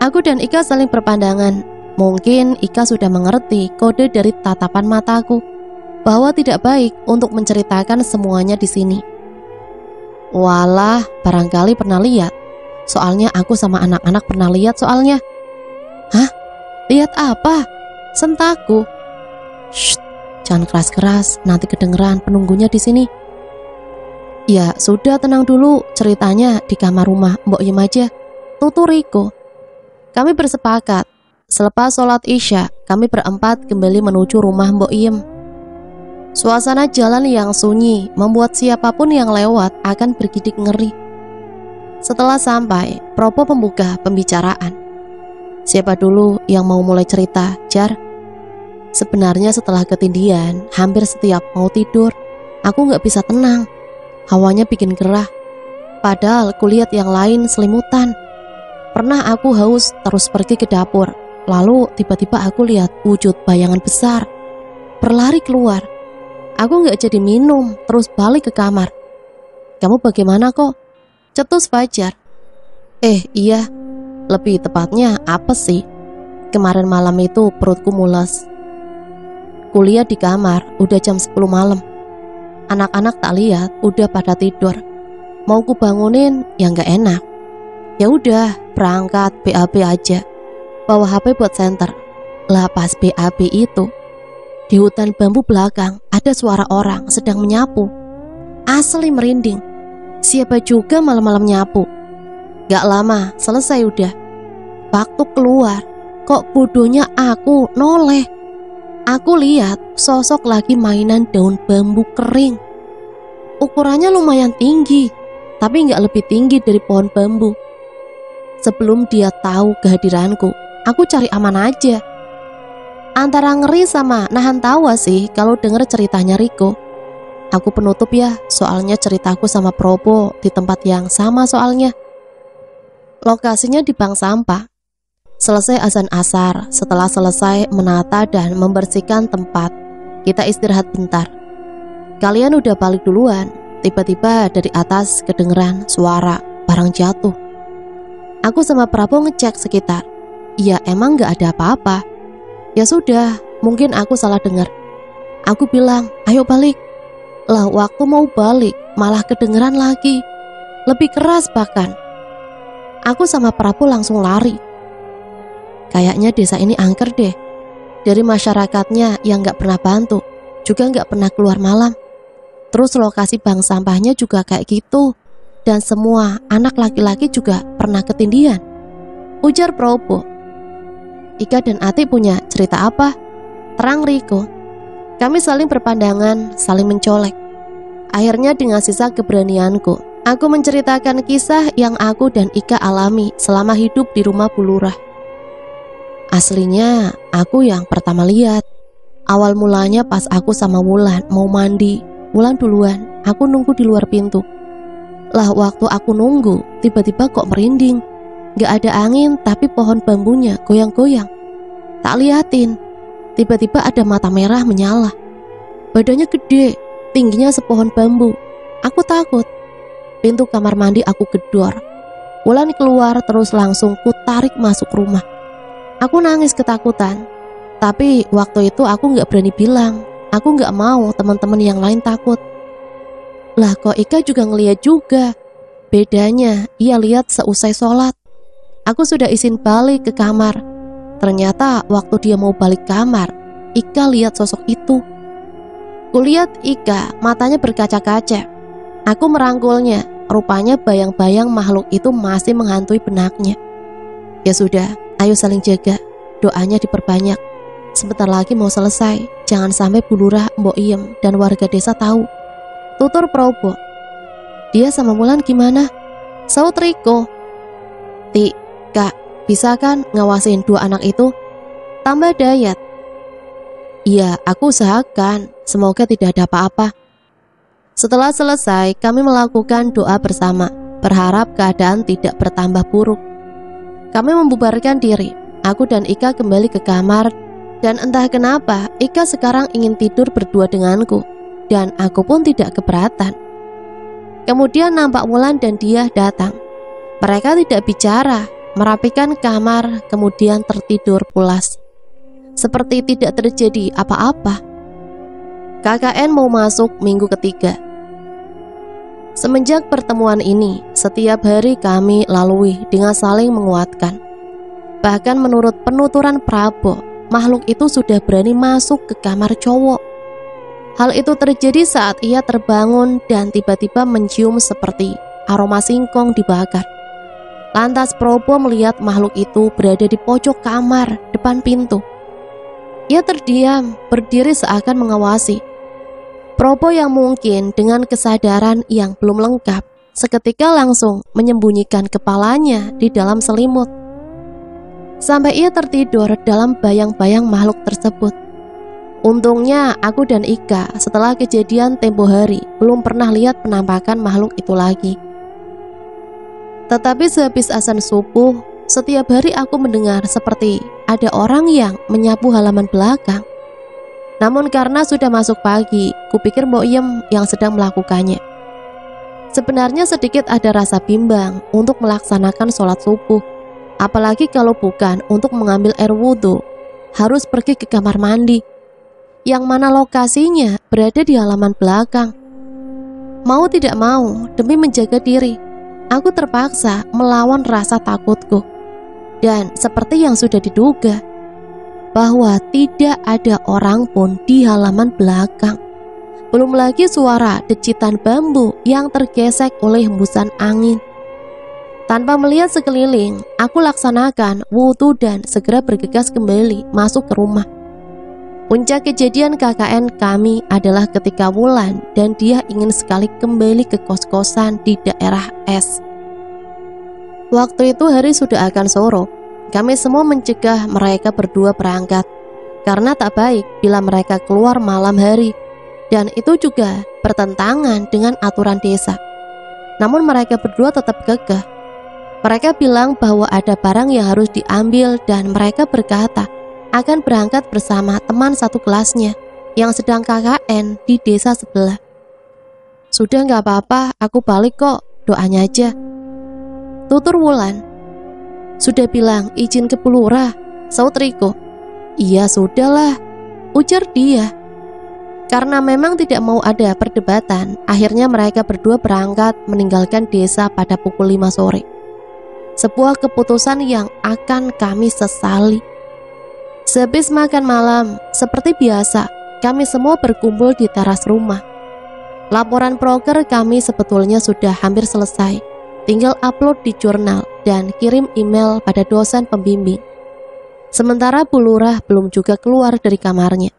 Aku dan Ika saling berpandangan. Mungkin Ika sudah mengerti kode dari tatapan mataku bahwa tidak baik untuk menceritakan semuanya di sini. Walah, barangkali pernah lihat. Soalnya aku sama anak-anak pernah lihat soalnya. Hah? Lihat apa? Sentakku. Shh, jangan keras-keras, nanti kedengeran penunggunya di sini. Ya sudah, tenang dulu, ceritanya di kamar rumah Mbok Yem aja, tutur Riko. Kami bersepakat. Selepas sholat Isya, kami berempat kembali menuju rumah Mbok Yem. Suasana jalan yang sunyi membuat siapapun yang lewat akan bergidik ngeri. Setelah sampai, Probo membuka pembicaraan. Siapa dulu yang mau mulai cerita, Jar? Sebenarnya setelah ketindihan, hampir setiap mau tidur, aku gak bisa tenang. Hawanya bikin gerah. Padahal kulihat yang lain selimutan. Pernah aku haus terus pergi ke dapur. Lalu tiba-tiba aku lihat wujud bayangan besar berlari keluar. Aku gak jadi minum, terus balik ke kamar. Kamu bagaimana kok? Cetus Fajar. Iya, lebih tepatnya apa sih? Kemarin malam itu perutku mules. Kuliah di kamar, udah jam 10 malam. Anak-anak tak lihat, udah pada tidur. Mau ku bangunin, ya gak enak. Ya udah, berangkat BAB aja. Bawa HP buat senter. Lah pas BAB itu, di hutan bambu belakang ada suara orang sedang menyapu. Asli merinding. Siapa juga malam-malam nyapu. Gak lama, selesai udah. Waktu keluar, kok bodohnya aku noleh. Aku lihat sosok lagi mainan daun bambu kering. Ukurannya lumayan tinggi, tapi gak lebih tinggi dari pohon bambu. Sebelum dia tahu kehadiranku, aku cari aman aja. Antara ngeri sama nahan tawa sih kalau denger ceritanya Riko. Aku penutup ya, soalnya ceritaku sama Probo di tempat yang sama soalnya. Lokasinya di bank sampah. Selesai azan asar, setelah selesai menata dan membersihkan tempat, kita istirahat bentar. Kalian udah balik duluan. Tiba-tiba dari atas kedengeran suara barang jatuh. Aku sama Prabu ngecek sekitar. Ya emang gak ada apa-apa. Ya sudah, mungkin aku salah dengar. Aku bilang, ayo balik. Lah waktu mau balik, malah kedengeran lagi. Lebih keras bahkan. Aku sama Prabu langsung lari. Kayaknya desa ini angker deh. Dari masyarakatnya yang gak pernah bantu, juga gak pernah keluar malam. Terus lokasi bank sampahnya juga kayak gitu. Dan semua anak laki-laki juga pernah ketindihan, ujar Probo. Ika dan Ati punya cerita apa? Terang Riko. Kami saling berpandangan, saling mencolek. Akhirnya dengan sisa keberanianku, aku menceritakan kisah yang aku dan Ika alami selama hidup di rumah Bu Lurah. Aslinya aku yang pertama lihat. Awal mulanya pas aku sama Wulan mau mandi. Wulan duluan, aku nunggu di luar pintu. Lah waktu aku nunggu, tiba-tiba kok merinding. Gak ada angin tapi pohon bambunya goyang-goyang. Tak liatin, tiba-tiba ada mata merah menyala. Badannya gede, tingginya sepohon bambu. Aku takut. Pintu kamar mandi aku gedor. Wulan keluar terus langsung ku tarik masuk rumah. Aku nangis ketakutan. Tapi waktu itu aku gak berani bilang. Aku gak mau teman-teman yang lain takut. Lah kok Ika juga ngeliat juga. Bedanya ia lihat seusai sholat. Aku sudah izin balik ke kamar. Ternyata waktu dia mau balik kamar, Ika lihat sosok itu. Kulihat Ika, matanya berkaca-kaca. Aku merangkulnya, rupanya bayang-bayang makhluk itu masih menghantui benaknya. Ya sudah, ayo saling jaga, doanya diperbanyak. Sebentar lagi mau selesai, jangan sampai Bu Lurah, Mbok Iem, dan warga desa tahu. Tutur Probo. Dia sama Wulan gimana? Saut Riko. Ti, Kak, bisa kan ngawasin dua anak itu? Tambah Dayat. Iya, aku usahakan. Semoga tidak ada apa-apa. Setelah selesai, kami melakukan doa bersama, berharap keadaan tidak bertambah buruk. Kami membubarkan diri. Aku dan Ika kembali ke kamar. Dan entah kenapa, Ika sekarang ingin tidur berdua denganku. Dan aku pun tidak keberatan. Kemudian nampak Wulan dan dia datang. Mereka tidak bicara, merapikan kamar, kemudian tertidur pulas. Seperti tidak terjadi apa-apa. KKN mau masuk minggu ketiga. Semenjak pertemuan ini, setiap hari kami lalui dengan saling menguatkan. Bahkan menurut penuturan Prabo, makhluk itu sudah berani masuk ke kamar cowok. Hal itu terjadi saat ia terbangun dan tiba-tiba mencium seperti aroma singkong dibakar. Lantas Probo melihat makhluk itu berada di pojok kamar depan pintu. Ia terdiam, berdiri seakan mengawasi. Probo yang mungkin dengan kesadaran yang belum lengkap, seketika langsung menyembunyikan kepalanya di dalam selimut. Sampai ia tertidur dalam bayang-bayang makhluk tersebut. Untungnya aku dan Ika setelah kejadian tempo hari belum pernah lihat penampakan makhluk itu lagi. Tetapi sehabis azan subuh, setiap hari aku mendengar seperti ada orang yang menyapu halaman belakang. Namun karena sudah masuk pagi, kupikir Mbok Iem yang sedang melakukannya. Sebenarnya sedikit ada rasa bimbang untuk melaksanakan sholat subuh. Apalagi kalau bukan untuk mengambil air wudhu, harus pergi ke kamar mandi, yang mana lokasinya berada di halaman belakang. Mau tidak mau, demi menjaga diri, aku terpaksa melawan rasa takutku. Dan seperti yang sudah diduga, bahwa tidak ada orang pun di halaman belakang. Belum lagi suara decitan bambu yang tergesek oleh hembusan angin. Tanpa melihat sekeliling, aku laksanakan wudhu dan segera bergegas kembali masuk ke rumah. Puncak kejadian KKN kami adalah ketika Wulan dan dia ingin sekali kembali ke kos-kosan di daerah S. Waktu itu hari sudah akan sore. Kami semua mencegah mereka berdua berangkat, karena tak baik bila mereka keluar malam hari, dan itu juga bertentangan dengan aturan desa. Namun mereka berdua tetap kekeh. Mereka bilang bahwa ada barang yang harus diambil dan mereka berkata akan berangkat bersama teman satu kelasnya yang sedang KKN di desa sebelah. Sudah gak apa-apa, aku balik kok, doanya aja. Tutur Wulan. Sudah bilang izin ke Bu Lurah, saut Riko. Iya sudahlah, ujar dia. Karena memang tidak mau ada perdebatan, akhirnya mereka berdua berangkat meninggalkan desa pada pukul 5 sore. Sebuah keputusan yang akan kami sesali. Sehabis makan malam, seperti biasa, kami semua berkumpul di teras rumah. Laporan proker kami sebetulnya sudah hampir selesai. Tinggal upload di jurnal dan kirim email pada dosen pembimbing. Sementara Bu Lurah belum juga keluar dari kamarnya.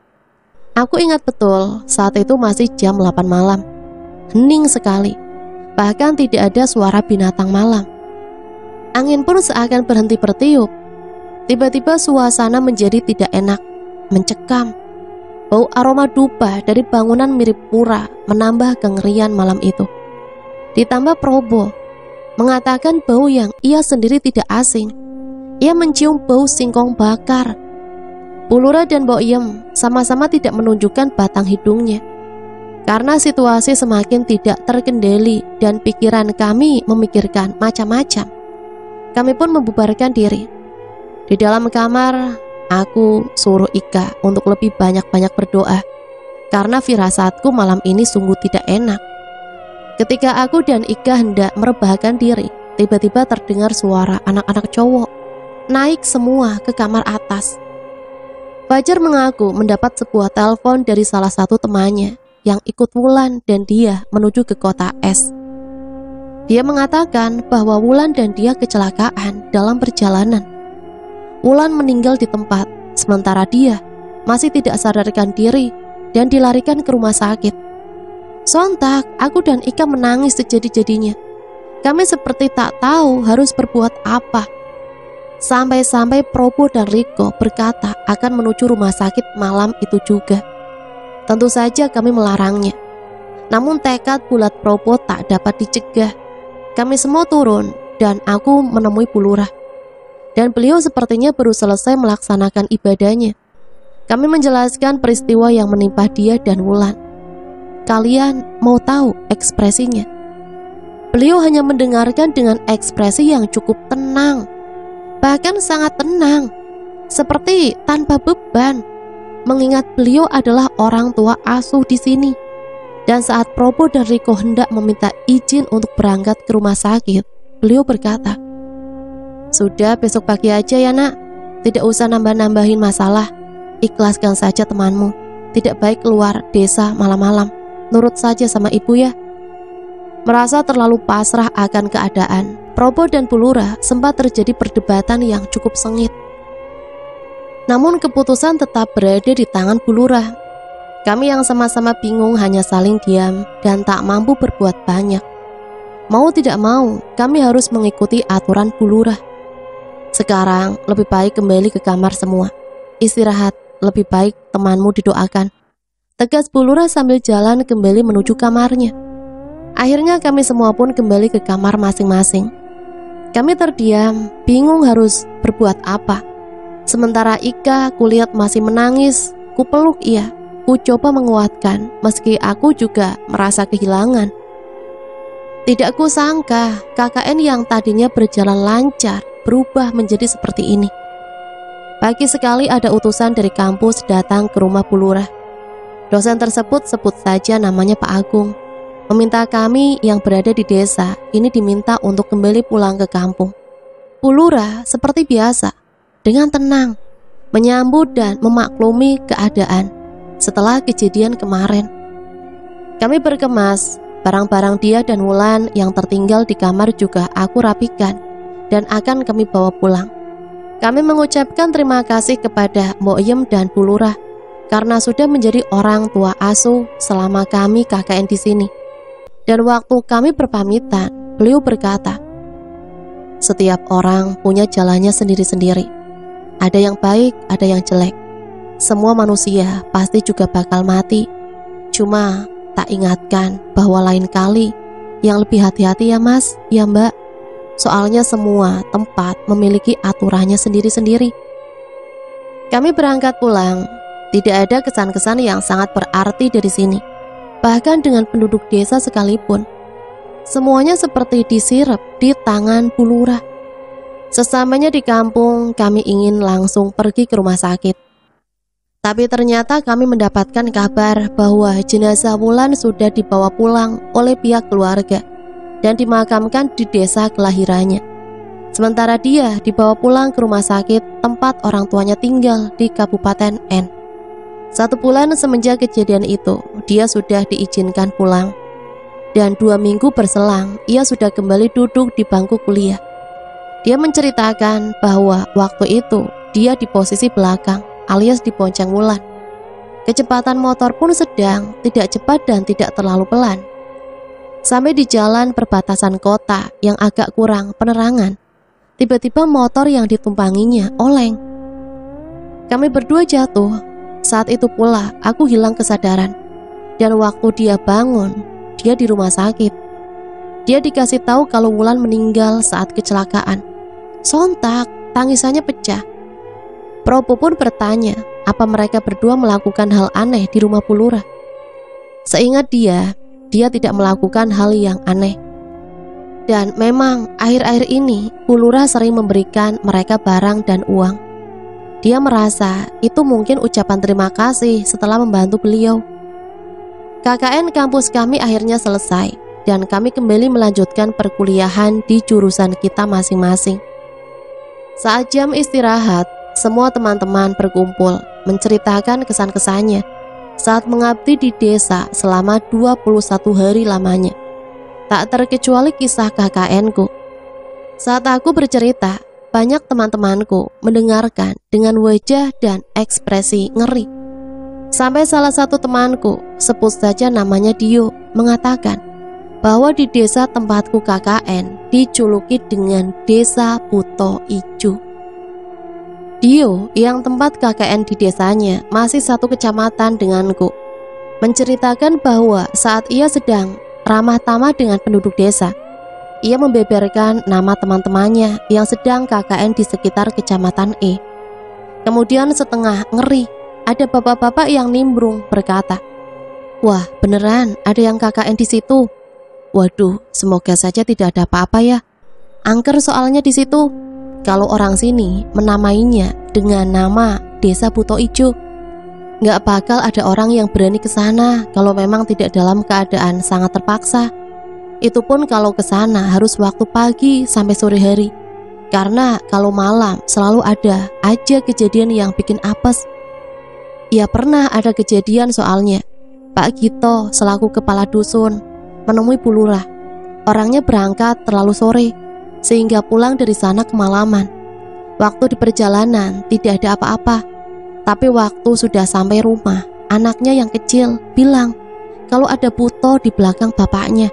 Aku ingat betul saat itu masih jam 8 malam. Hening sekali. Bahkan tidak ada suara binatang malam. Angin pun seakan berhenti bertiup. Tiba-tiba suasana menjadi tidak enak, mencekam. Bau aroma dupa dari bangunan mirip pura menambah kengerian malam itu. Ditambah Probo mengatakan bau yang ia sendiri tidak asing. Ia mencium bau singkong bakar. Pulura dan Boyem sama-sama tidak menunjukkan batang hidungnya. Karena situasi semakin tidak terkendali dan pikiran kami memikirkan macam-macam, kami pun membubarkan diri. Di dalam kamar, aku suruh Ika untuk lebih banyak-banyak berdoa, karena firasatku malam ini sungguh tidak enak. Ketika aku dan Ika hendak merebahkan diri, tiba-tiba terdengar suara anak-anak cowok naik semua ke kamar atas. Fajar mengaku mendapat sebuah telepon dari salah satu temannya yang ikut Wulan dan dia menuju ke kota es. Dia mengatakan bahwa Wulan dan dia kecelakaan dalam perjalanan. Wulan meninggal di tempat, sementara dia masih tidak sadarkan diri dan dilarikan ke rumah sakit. Sontak, aku dan Ika menangis sejadi-jadinya. Kami seperti tak tahu harus berbuat apa. Sampai-sampai Probo dan Riko berkata akan menuju rumah sakit malam itu juga. Tentu saja kami melarangnya. Namun tekad bulat Probo tak dapat dicegah. Kami semua turun dan aku menemui Pulura. Dan beliau sepertinya baru selesai melaksanakan ibadahnya. Kami menjelaskan peristiwa yang menimpa dia dan Wulan. Kalian mau tahu ekspresinya? Beliau hanya mendengarkan dengan ekspresi yang cukup tenang. Bahkan sangat tenang, seperti tanpa beban, mengingat beliau adalah orang tua asuh di sini. Dan saat Probo dan Riko hendak meminta izin untuk berangkat ke rumah sakit, beliau berkata, "Sudah, besok pagi aja ya nak, tidak usah nambah-nambahin masalah. Ikhlaskan saja temanmu, tidak baik keluar desa malam-malam. Nurut saja sama ibu ya." Merasa terlalu pasrah akan keadaan, Probo dan Pulura sempat terjadi perdebatan yang cukup sengit. Namun keputusan tetap berada di tangan Pulura. Kami yang sama-sama bingung hanya saling diam dan tak mampu berbuat banyak. Mau tidak mau, kami harus mengikuti aturan Pulura. Sekarang lebih baik kembali ke kamar semua. Istirahat, lebih baik temanmu didoakan, tegas Pulura sambil jalan kembali menuju kamarnya. Akhirnya kami semua pun kembali ke kamar masing-masing. Kami terdiam, bingung harus berbuat apa. Sementara Ika kulihat masih menangis, kupeluk ia, ku coba menguatkan meski aku juga merasa kehilangan. Tidak kusangka KKN yang tadinya berjalan lancar berubah menjadi seperti ini. Pagi sekali ada utusan dari kampus datang ke rumah Pulura. Dosen tersebut sebut saja namanya Pak Agung, meminta kami yang berada di desa ini diminta untuk kembali pulang ke kampung. Pulura seperti biasa, dengan tenang, menyambut dan memaklumi keadaan setelah kejadian kemarin. Kami berkemas, barang-barang dia dan Wulan yang tertinggal di kamar juga aku rapikan dan akan kami bawa pulang. Kami mengucapkan terima kasih kepada Boyem dan Pulura karena sudah menjadi orang tua asuh selama kami KKN di sini. Dan waktu kami berpamitan, beliau berkata, "Setiap orang punya jalannya sendiri-sendiri. Ada yang baik, ada yang jelek. Semua manusia pasti juga bakal mati. Cuma tak ingatkan bahwa lain kali yang lebih hati-hati ya mas, ya mbak. Soalnya semua tempat memiliki aturannya sendiri-sendiri." Kami berangkat pulang. Tidak ada kesan-kesan yang sangat berarti dari sini. Bahkan dengan penduduk desa sekalipun, semuanya seperti disirep di tangan Pulura. Sesampainya di kampung, kami ingin langsung pergi ke rumah sakit. Tapi ternyata kami mendapatkan kabar bahwa jenazah Wulan sudah dibawa pulang oleh pihak keluarga dan dimakamkan di desa kelahirannya. Sementara dia dibawa pulang ke rumah sakit tempat orang tuanya tinggal di Kabupaten N. 1 bulan semenjak kejadian itu, dia sudah diizinkan pulang. Dan 2 minggu berselang, ia sudah kembali duduk di bangku kuliah. Dia menceritakan bahwa waktu itu dia di posisi belakang alias di bonceng Wulan. Kecepatan motor pun sedang, tidak cepat dan tidak terlalu pelan. Sampai di jalan perbatasan kota yang agak kurang penerangan, tiba-tiba motor yang ditumpanginya oleng. Kami berdua jatuh. Saat itu pula aku hilang kesadaran. Dan waktu dia bangun, dia di rumah sakit. Dia dikasih tahu kalau Wulan meninggal saat kecelakaan. Sontak, tangisannya pecah. Probo pun bertanya, apa mereka berdua melakukan hal aneh di rumah Bu Lurah. Seingat dia tidak melakukan hal yang aneh. Dan memang akhir-akhir ini Bu Lurah sering memberikan mereka barang dan uang. Dia merasa itu mungkin ucapan terima kasih setelah membantu beliau. KKN kampus kami akhirnya selesai dan kami kembali melanjutkan perkuliahan di jurusan kita masing-masing. Saat jam istirahat, semua teman-teman berkumpul menceritakan kesan-kesannya saat mengabdi di desa selama 21 hari lamanya. Tak terkecuali kisah KKN-ku. Saat aku bercerita, banyak teman-temanku mendengarkan dengan wajah dan ekspresi ngeri. Sampai salah satu temanku, sebut saja namanya Dio, mengatakan bahwa di desa tempatku KKN dijuluki dengan Desa Buto Ijo. Dio yang tempat KKN di desanya masih satu kecamatan denganku, menceritakan bahwa saat ia sedang ramah tamah dengan penduduk desa, ia membeberkan nama teman-temannya yang sedang KKN di sekitar kecamatan E. Kemudian setengah ngeri, ada bapak-bapak yang nimbrung berkata, "Wah, beneran ada yang KKN di situ. Waduh, semoga saja tidak ada apa-apa ya. Angker soalnya di situ. Kalau orang sini menamainya dengan nama Desa Buto Ijo. Nggak bakal ada orang yang berani ke sana kalau memang tidak dalam keadaan sangat terpaksa. Itu pun kalau ke sana harus waktu pagi sampai sore hari. Karena kalau malam selalu ada aja kejadian yang bikin apes." Ya pernah ada kejadian soalnya. Pak Gito selaku kepala dusun menemui Bu Lurah. Orangnya berangkat terlalu sore sehingga pulang dari sana kemalaman. Waktu di perjalanan tidak ada apa-apa. Tapi waktu sudah sampai rumah, anaknya yang kecil bilang kalau ada Buto di belakang bapaknya.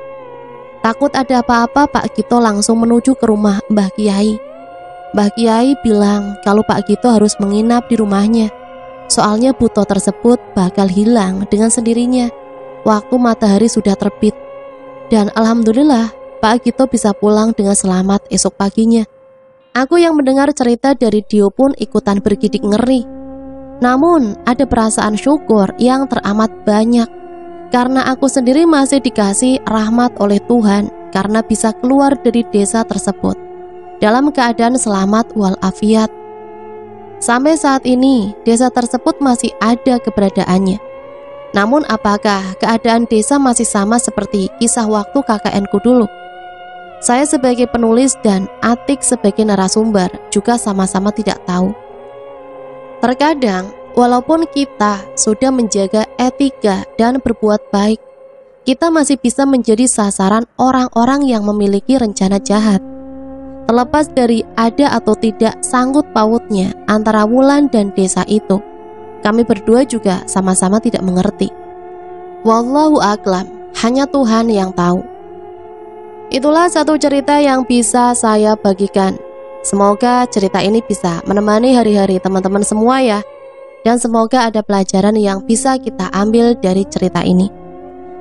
Takut ada apa-apa, Pak Gito langsung menuju ke rumah Mbah Kiai. Mbah Kiai bilang kalau Pak Gito harus menginap di rumahnya. Soalnya Buto tersebut bakal hilang dengan sendirinya waktu matahari sudah terbit. Dan alhamdulillah Pak Gito bisa pulang dengan selamat esok paginya. Aku yang mendengar cerita dari Dio pun ikutan bergidik ngeri. Namun ada perasaan syukur yang teramat banyak, karena aku sendiri masih dikasih rahmat oleh Tuhan karena bisa keluar dari desa tersebut dalam keadaan selamat walafiat. Sampai saat ini desa tersebut masih ada keberadaannya. Namun apakah keadaan desa masih sama seperti kisah waktu KKN-ku dulu? Saya sebagai penulis dan Atik sebagai narasumber juga sama-sama tidak tahu. Terkadang, walaupun kita sudah menjaga etika dan berbuat baik, kita masih bisa menjadi sasaran orang-orang yang memiliki rencana jahat. Terlepas dari ada atau tidak sangkut pautnya antara Wulan dan desa itu, kami berdua juga sama-sama tidak mengerti. Wallahu a'lam, hanya Tuhan yang tahu. Itulah satu cerita yang bisa saya bagikan. Semoga cerita ini bisa menemani hari-hari teman-teman semua ya. Dan semoga ada pelajaran yang bisa kita ambil dari cerita ini.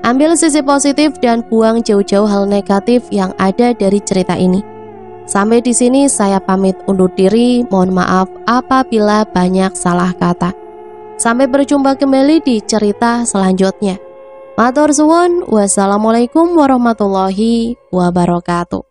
Ambil sisi positif dan buang jauh-jauh hal negatif yang ada dari cerita ini. Sampai di sini saya pamit undur diri. Mohon maaf apabila banyak salah kata. Sampai berjumpa kembali di cerita selanjutnya. Matur suwun, wassalamualaikum warahmatullahi wabarakatuh.